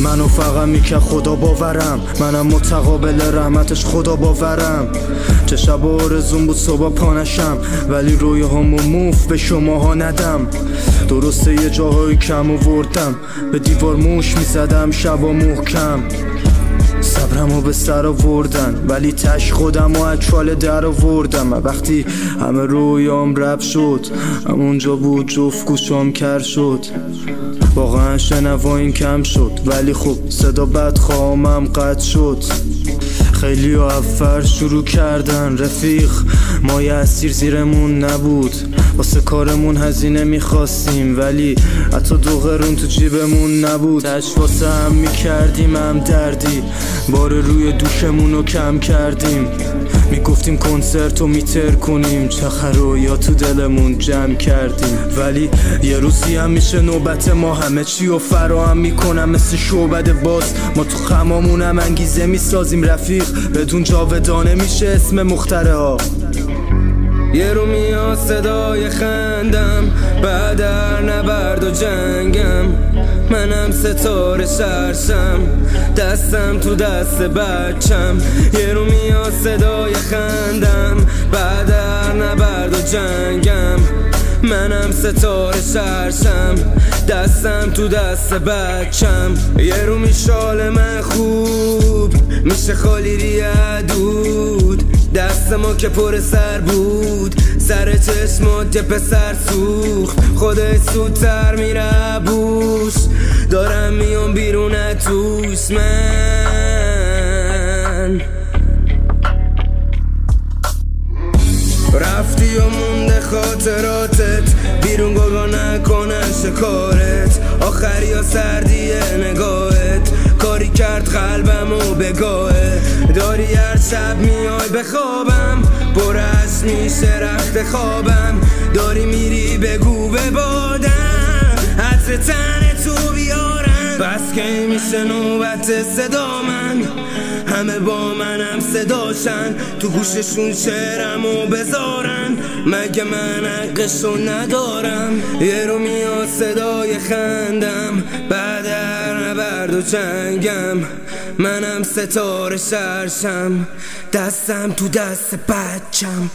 منو فقط میکرد خدا باورم، منم متقابل رحمتش خدا باورم. چه شب آرزون بود صبح پانشم، ولی رویهامو موف به شماها ندم. درسته یه جاهایی کم آوردم، به دیوار موش میزدم شبا محکم. صبرمو به سر آوردن، ولی تش خودمو از چاله در آوردم. وقتی همه رویام رب شد، همونجا بود جفت گوشام کر شد. واقعا شنوا این کم شد، ولی خب صدا بد خامم قطع شد. خیلی ها افر شروع کردن رفیق، ما یه اسیر زیرمون نبود. واسه کارمون هزینه میخواستیم، ولی حتی 2 قرون تو جیبمون نبود. تش واسه هم میکردیم هم دردی، بار روی دوشمونو کم کردیم. میگفتیم کنسرتو میتر کنیم، چه خرویا تو دلمون جمع کردیم. ولی یه روزی هم میشه نوبت ما، همه چی رو فراهم میکنم مثل شعبد باز. ما تو خمامونم انگیزه میسازیم رفیق، بدون جاودانه میشه اسم مختره ها. یه رو میاد صدای خندم، بعد هر نبرد و جنگم. منم ستاره شرشم، دستم تو دست بچم. یه رو میاد صدای خندم، بعد هر نبرد و جنگم. منم ستاره شرشم، دستم تو دست بچم. یه رو میشال من خوب میشه خالی ریادود. دست ما که پر سر بود، سر چشمات یه پسر سوخت. خودش سودتر میره بوش، دارم میام بیرون توش من. رفتی و مونده خاطراتت، بیرون گاگا نکنن شکارت. آخری ها سردیه نگاهت، کاری کرد قلبمو بگاهه. داری هر شب میای بخوابم، برش میشه رخت خوابم. داری میری بگو به بادم، عطر تن تو بیارم. بس که میشه نوبت صدا من، همه با منم صداشن. تو گوششون شعرمو بذارن، مگه من حقشو ندارم. یه رو میاد صدای خندم، بعد هر نبرد و جنگم. منم ستاره شرشم، دستم تو دست بچم.